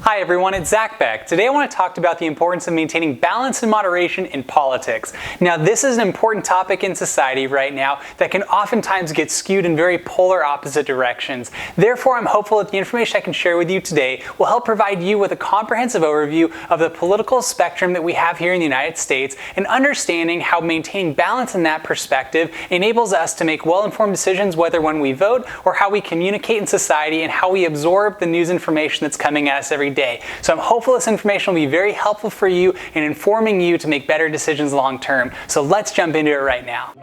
Hi everyone, it's Zack Beck. Today I want to talk about the importance of maintaining balance and moderation in politics. Now this is an important topic in society right now that can oftentimes get skewed in very polar opposite directions. Therefore, I'm hopeful that the information I can share with you today will help provide you with a comprehensive overview of the political spectrum that we have here in the United States and understanding how maintaining balance in that perspective enables us to make well-informed decisions whether when we vote or how we communicate in society and how we absorb the news information that's coming at us every day. So I'm hopeful this information will be very helpful for you in informing you to make better decisions long term. So let's jump into it right now.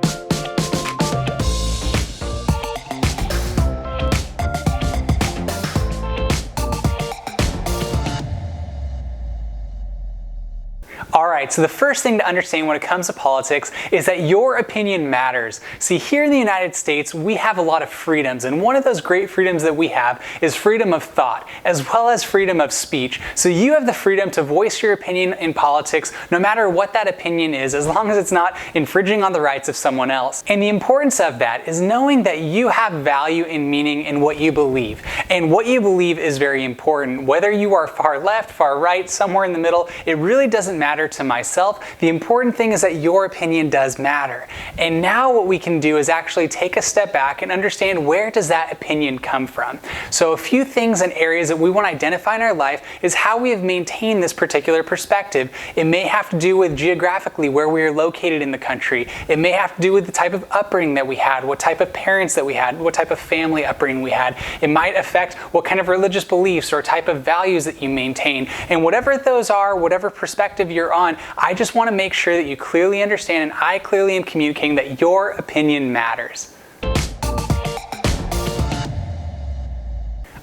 Alright, so the first thing to understand when it comes to politics is that your opinion matters. See, here in the United States, we have a lot of freedoms, and one of those great freedoms that we have is freedom of thought, as well as freedom of speech. So you have the freedom to voice your opinion in politics, no matter what that opinion is, as long as it's not infringing on the rights of someone else. And the importance of that is knowing that you have value and meaning in what you believe. And what you believe is very important. Whether you are far left, far right, somewhere in the middle, it really doesn't matter to myself. The important thing is that your opinion does matter. And now what we can do is actually take a step back and understand, where does that opinion come from? So a few things and areas that we want to identify in our life is how we have maintained this particular perspective. It may have to do with geographically where we are located in the country. It may have to do with the type of upbringing that we had, what type of parents that we had, what type of family upbringing we had. It might affect what kind of religious beliefs or type of values that you maintain. And whatever those are, whatever perspective you're on, I just want to make sure that you clearly understand and I clearly am communicating that your opinion matters.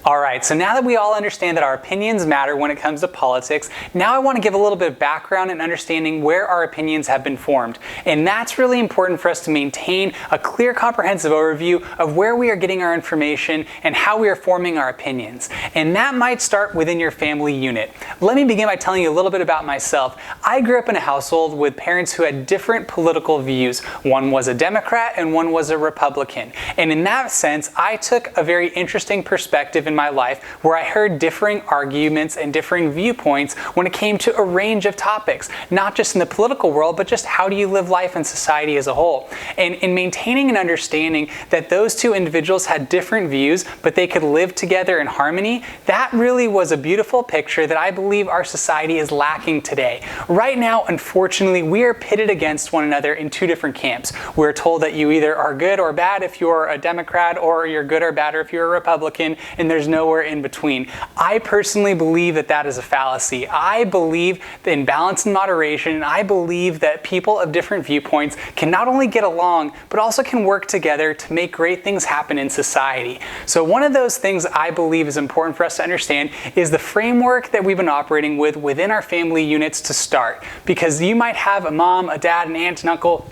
Alright, so now that we all understand that our opinions matter when it comes to politics, now I want to give a little bit of background and understanding where our opinions have been formed. And that's really important for us to maintain a clear, comprehensive overview of where we are getting our information and how we are forming our opinions. And that might start within your family unit. Let me begin by telling you a little bit about myself. I grew up in a household with parents who had different political views. One was a Democrat and one was a Republican. And in that sense, I took a very interesting perspective in my life where I heard differing arguments and differing viewpoints when it came to a range of topics, not just in the political world, but just how do you live life in society as a whole. And in maintaining an understanding that those two individuals had different views, but they could live together in harmony, that really was a beautiful picture that I believe our society is lacking today. Right now, unfortunately, we are pitted against one another in two different camps. We're told that you either are good or bad if you're a Democrat, or you're good or bad if you're a Republican, and there's nowhere in between. I personally believe that that is a fallacy. I believe in balance and moderation, and I believe that people of different viewpoints can not only get along, but also can work together to make great things happen in society. So one of those things I believe is important for us to understand is the framework that we've been operating with within our family units to start. Because you might have a mom, a dad, an aunt, and uncle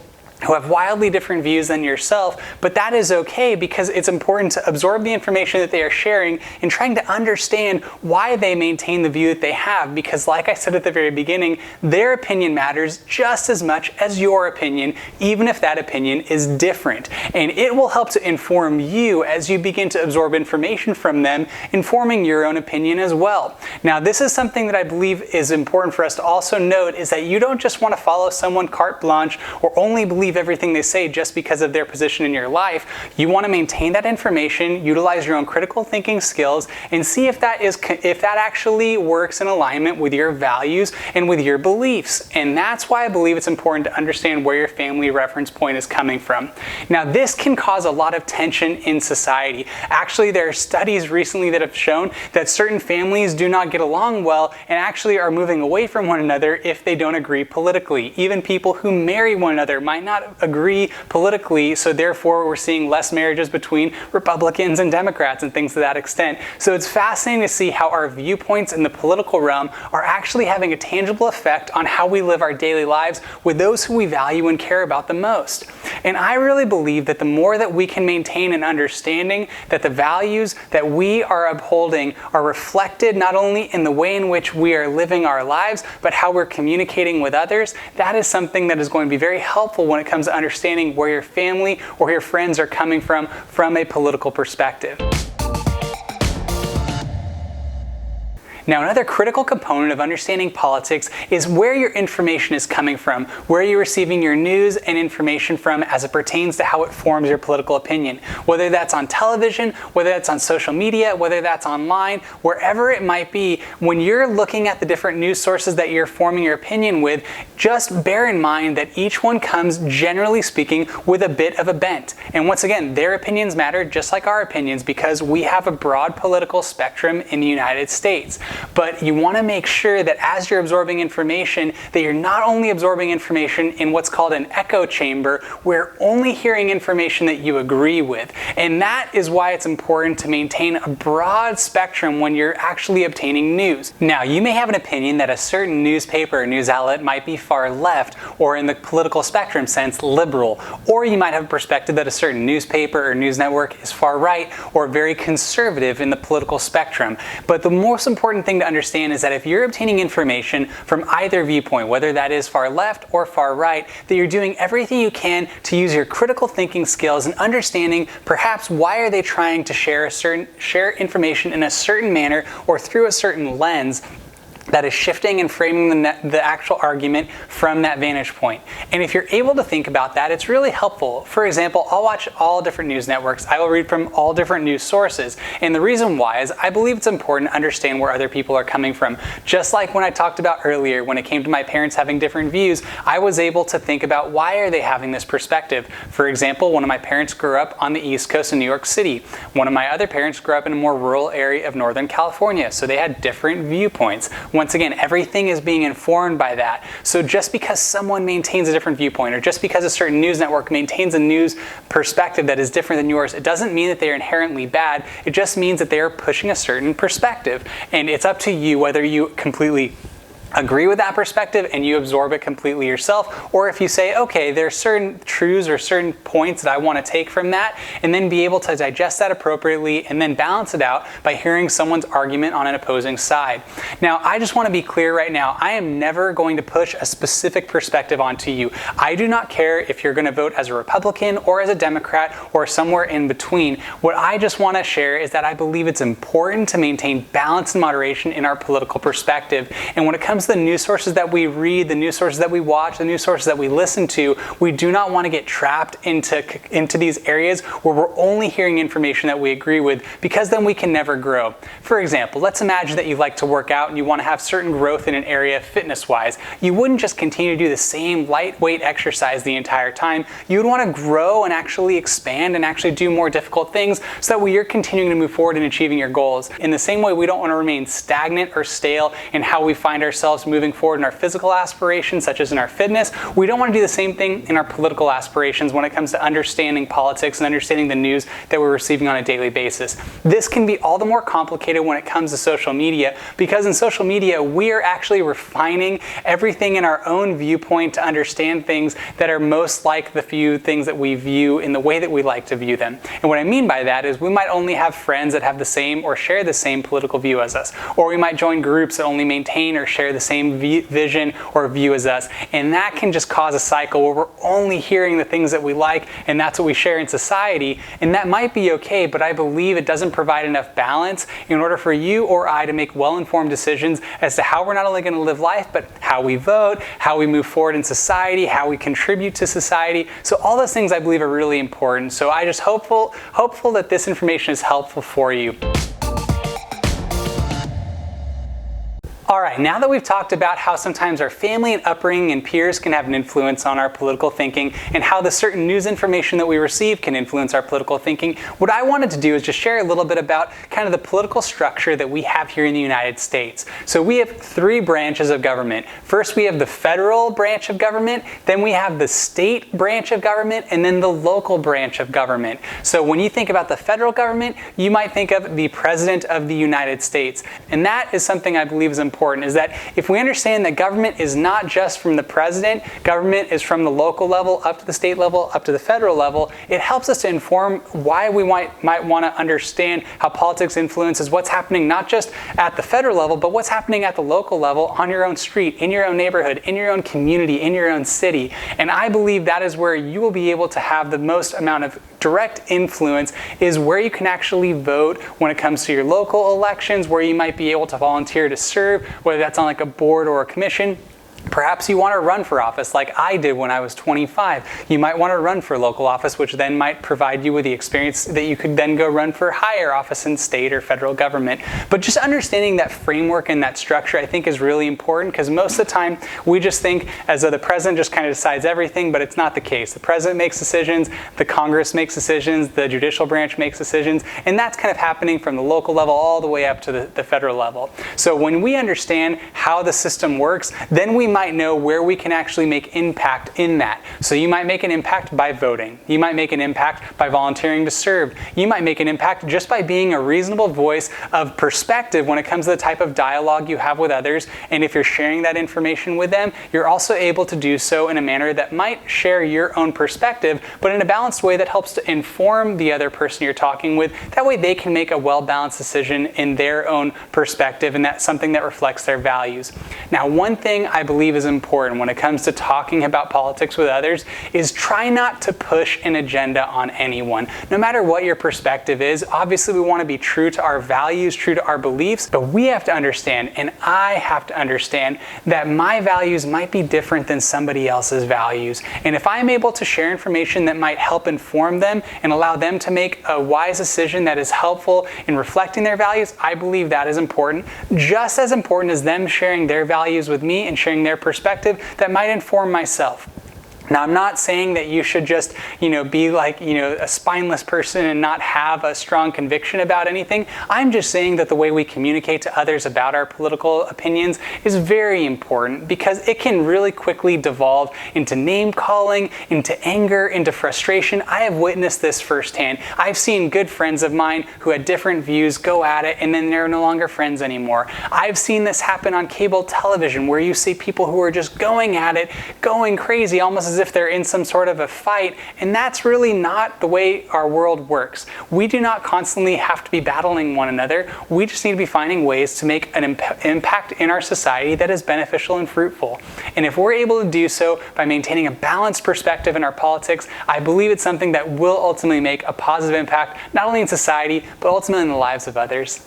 who have wildly different views than yourself, but that is okay because it's important to absorb the information that they are sharing and trying to understand why they maintain the view that they have, because like I said at the very beginning, their opinion matters just as much as your opinion, even if that opinion is different. And it will help to inform you as you begin to absorb information from them, informing your own opinion as well. Now, this is something that I believe is important for us to also note, is that you don't just want to follow someone carte blanche or only believe everything they say just because of their position in your life. You want to maintain that information, utilize your own critical thinking skills, and see if that actually works in alignment with your values and with your beliefs. And that's why I believe it's important to understand where your family reference point is coming from. Now, this can cause a lot of tension in society. Actually, there are studies recently that have shown that certain families do not get along well and actually are moving away from one another if they don't agree politically. Even people who marry one another might not agree politically, so therefore we're seeing less marriages between Republicans and Democrats and things to that extent. So it's fascinating to see how our viewpoints in the political realm are actually having a tangible effect on how we live our daily lives with those who we value and care about the most. And I really believe that the more that we can maintain an understanding that the values that we are upholding are reflected not only in the way in which we are living our lives, but how we're communicating with others, that is something that is going to be very helpful when it comes to understanding where your family or your friends are coming from a political perspective. Now, another critical component of understanding politics is where your information is coming from, where you're receiving your news and information from as it pertains to how it forms your political opinion. Whether that's on television, whether that's on social media, whether that's online, wherever it might be, when you're looking at the different news sources that you're forming your opinion with, just bear in mind that each one comes, generally speaking, with a bit of a bent. And once again, their opinions matter just like our opinions because we have a broad political spectrum in the United States. But you want to make sure that as you're absorbing information, that you're not only absorbing information in what's called an echo chamber, where only hearing information that you agree with. And that is why it's important to maintain a broad spectrum when you're actually obtaining news. Now, you may have an opinion that a certain newspaper or news outlet might be far left, or in the political spectrum sense, liberal. Or you might have a perspective that a certain newspaper or news network is far right or very conservative in the political spectrum. But the most important thing to understand is that if you're obtaining information from either viewpoint, whether that is far left or far right, that you're doing everything you can to use your critical thinking skills and understanding perhaps why are they trying to share information in a certain manner or through a certain lens that is shifting and framing the actual argument from that vantage point. And if you're able to think about that, it's really helpful. For example, I'll watch all different news networks. I will read from all different news sources. And the reason why is I believe it's important to understand where other people are coming from. Just like when I talked about earlier, when it came to my parents having different views, I was able to think about why are they having this perspective. For example, one of my parents grew up on the East Coast in New York City. One of my other parents grew up in a more rural area of Northern California. So they had different viewpoints. Once again, everything is being informed by that. So just because someone maintains a different viewpoint, or just because a certain news network maintains a news perspective that is different than yours, it doesn't mean that they are inherently bad. It just means that they are pushing a certain perspective. And it's up to you whether you completely agree with that perspective and you absorb it completely yourself, or if you say, okay, there are certain truths or certain points that I want to take from that, and then be able to digest that appropriately and then balance it out by hearing someone's argument on an opposing side. Now, I just want to be clear right now, I am never going to push a specific perspective onto you. I do not care if you're going to vote as a Republican or as a Democrat or somewhere in between. What I just want to share is that I believe it's important to maintain balance and moderation in our political perspective. And when it comes to the news sources that we read, the news sources that we watch, the news sources that we listen to, we do not want to get trapped into these areas where we're only hearing information that we agree with, because then we can never grow. For example, let's imagine that you like to work out and you want to have certain growth in an area fitness-wise. You wouldn't just continue to do the same lightweight exercise the entire time. You would want to grow and actually expand and actually do more difficult things so that you're continuing to move forward in achieving your goals. In the same way, we don't want to remain stagnant or stale in how we find ourselves moving forward in our physical aspirations, such as in our fitness. We don't want to do the same thing in our political aspirations when it comes to understanding politics and understanding the news that we're receiving on a daily basis. This can be all the more complicated when it comes to social media, because in social media, we are actually refining everything in our own viewpoint to understand things that are most like the few things that we view in the way that we like to view them. And what I mean by that is we might only have friends that have the same or share the same political view as us, or we might join groups that only maintain or share the same vision or view as us, and that can just cause a cycle where we're only hearing the things that we like, and that's what we share in society. And that might be okay, but I believe it doesn't provide enough balance in order for you or I to make well-informed decisions as to how we're not only going to live life, but how we vote, how we move forward in society, how we contribute to society. So all those things I believe are really important. So I just hopeful that this information is helpful for you. All right, now that we've talked about how sometimes our family and upbringing and peers can have an influence on our political thinking, and how the certain news information that we receive can influence our political thinking, what I wanted to do is just share a little bit about kind of the political structure that we have here in the United States. So we have three branches of government. First, we have the federal branch of government, then we have the state branch of government, and then the local branch of government. So when you think about the federal government, you might think of the President of the United States. And that is something I believe is important, is that if we understand that government is not just from the president, government is from the local level up to the state level, up to the federal level, it helps us to inform why we might want to understand how politics influences what's happening not just at the federal level, but what's happening at the local level, on your own street, in your own neighborhood, in your own community, in your own city. And I believe that is where you will be able to have the most amount of direct influence is where you can actually vote when it comes to your local elections, where you might be able to volunteer to serve, whether that's on like a board or a commission. Perhaps you want to run for office like I did when I was 25. You might want to run for local office, which then might provide you with the experience that you could then go run for higher office in state or federal government. But just understanding that framework and that structure I think is really important, because most of the time we just think as though the president just kind of decides everything, but it's not the case. The president makes decisions, the Congress makes decisions, the judicial branch makes decisions, and that's kind of happening from the local level all the way up to the federal level. So when we understand how the system works, then we might know where we can actually make impact in that. So you might make an impact by voting. You might make an impact by volunteering to serve. You might make an impact just by being a reasonable voice of perspective when it comes to the type of dialogue you have with others. And if you're sharing that information with them, you're also able to do so in a manner that might share your own perspective, but in a balanced way that helps to inform the other person you're talking with. That way they can make a well-balanced decision in their own perspective, and that's something that reflects their values. Now, one thing I believe is important when it comes to talking about politics with others is try not to push an agenda on anyone. No matter what your perspective is, obviously we want to be true to our values, true to our beliefs, but we have to understand, and I have to understand, that my values might be different than somebody else's values. And if I'm able to share information that might help inform them and allow them to make a wise decision that is helpful in reflecting their values, I believe that is important. Just as important as them sharing their values with me and sharing their perspective that might inform myself. Now, I'm not saying that you should just, be like, a spineless person and not have a strong conviction about anything. I'm just saying that the way we communicate to others about our political opinions is very important, because it can really quickly devolve into name calling, into anger, into frustration. I have witnessed this firsthand. I've seen good friends of mine who had different views go at it, and then they're no longer friends anymore. I've seen this happen on cable television, where you see people who are just going at it, going crazy, almost as if they're in some sort of a fight, and that's really not the way our world works. We do not constantly have to be battling one another. We just need to be finding ways to make an impact in our society that is beneficial and fruitful. And if we're able to do so by maintaining a balanced perspective in our politics, I believe it's something that will ultimately make a positive impact, not only in society, but ultimately in the lives of others.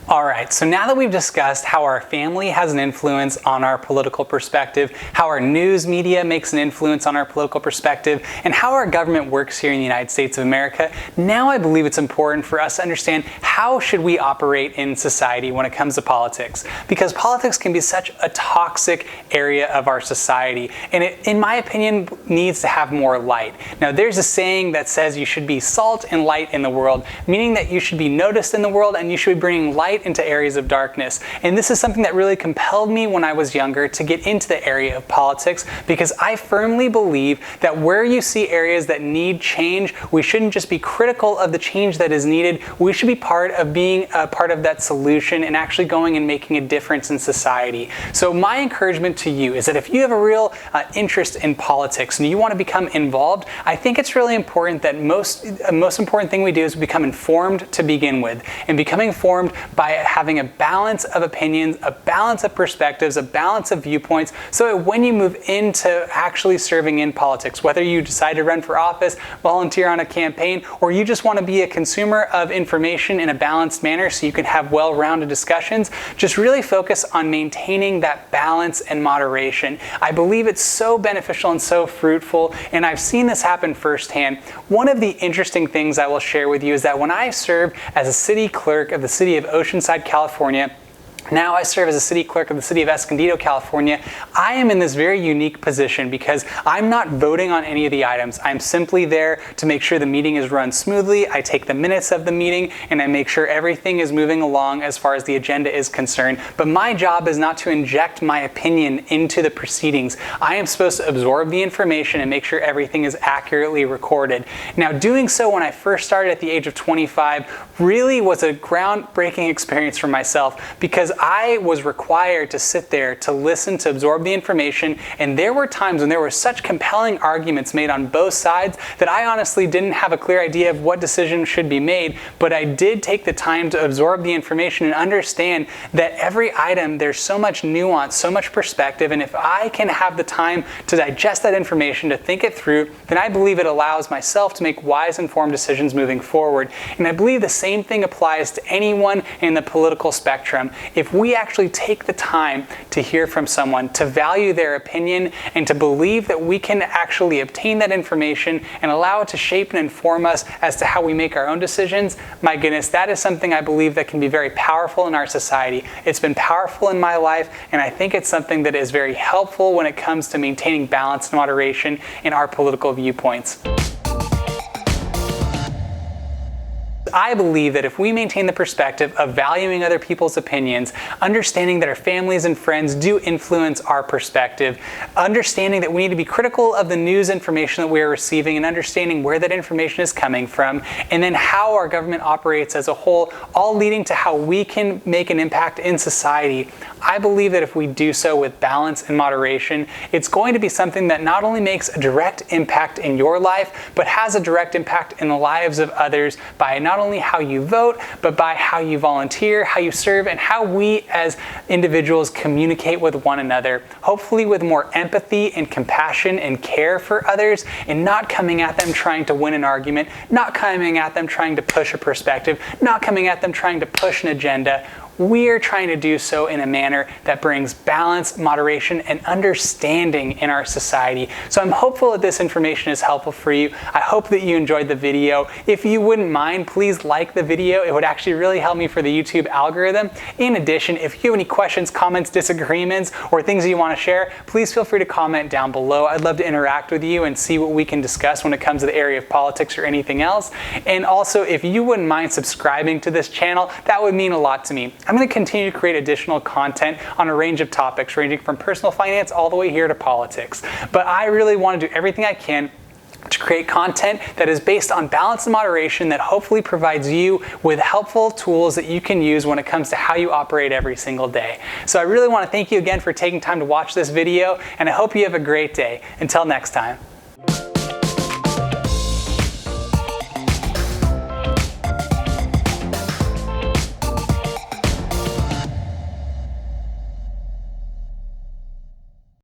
All right, so now that we've discussed how our family has an influence on our political perspective, how our news media makes an influence on our political perspective, and how our government works here in the United States of America, now I believe it's important for us to understand how should we operate in society when it comes to politics. Because politics can be such a toxic area of our society, and it, in my opinion, needs to have more light. Now, there's a saying that says you should be salt and light in the world, meaning that you should be noticed in the world and you should be bringing light into areas of darkness. And this is something that really compelled me when I was younger to get into the area of politics, because I firmly believe that where you see areas that need change, we shouldn't just be critical of the change that is needed. We should be part of being a part of that solution and actually going and making a difference in society. So my encouragement to you is that if you have a real interest in politics and you want to become involved, I think it's really important that most important thing we do is become informed to begin with, and become informed by having a balance of opinions, a balance of perspectives, a balance of viewpoints, so that when you move into actually serving in politics, whether you decide to run for office, volunteer on a campaign, or you just want to be a consumer of information in a balanced manner so you can have well-rounded discussions, just really focus on maintaining that balance and moderation. I believe it's so beneficial and so fruitful, and I've seen this happen firsthand. One of the interesting things I will share with you is that when I served as a city clerk of the city of Oceanside, California, now I serve as a city clerk of the city of Escondido, California. I am in this very unique position because I'm not voting on any of the items. I'm simply there to make sure the meeting is run smoothly. I take the minutes of the meeting and I make sure everything is moving along as far as the agenda is concerned. But my job is not to inject my opinion into the proceedings. I am supposed to absorb the information and make sure everything is accurately recorded. Now, doing so when I first started at the age of 25 really was a groundbreaking experience for myself, because because I was required to sit there to listen, to absorb the information, and there were times when there were such compelling arguments made on both sides that I honestly didn't have a clear idea of what decision should be made, but I did take the time to absorb the information and understand that every item, there's so much nuance, so much perspective, and if I can have the time to digest that information, to think it through, then I believe it allows myself to make wise, informed decisions moving forward. And I believe the same thing applies to anyone in the political spectrum. If we actually take the time to hear from someone, to value their opinion, and to believe that we can actually obtain that information and allow it to shape and inform us as to how we make our own decisions, my goodness, that is something I believe that can be very powerful in our society. It's been powerful in my life, and I think it's something that is very helpful when it comes to maintaining balance and moderation in our political viewpoints. I believe that if we maintain the perspective of valuing other people's opinions, understanding that our families and friends do influence our perspective, understanding that we need to be critical of the news information that we are receiving and understanding where that information is coming from, and then how our government operates as a whole, all leading to how we can make an impact in society. I believe that if we do so with balance and moderation, it's going to be something that not only makes a direct impact in your life, but has a direct impact in the lives of others by not only how you vote, but by how you volunteer, how you serve, and how we as individuals communicate with one another. Hopefully with more empathy and compassion and care for others, and not coming at them trying to win an argument, not coming at them trying to push a perspective, not coming at them trying to push an agenda. We are trying to do so in a manner that brings balance, moderation, and understanding in our society. So I'm hopeful that this information is helpful for you. I hope that you enjoyed the video. If you wouldn't mind, please like the video. It would actually really help me for the YouTube algorithm. In addition, if you have any questions, comments, disagreements, or things that you want to share, please feel free to comment down below. I'd love to interact with you and see what we can discuss when it comes to the area of politics or anything else. And also, if you wouldn't mind subscribing to this channel, that would mean a lot to me. I'm going to continue to create additional content on a range of topics, ranging from personal finance all the way here to politics. But I really want to do everything I can to create content that is based on balance and moderation that hopefully provides you with helpful tools that you can use when it comes to how you operate every single day. So I really want to thank you again for taking time to watch this video, and I hope you have a great day. Until next time.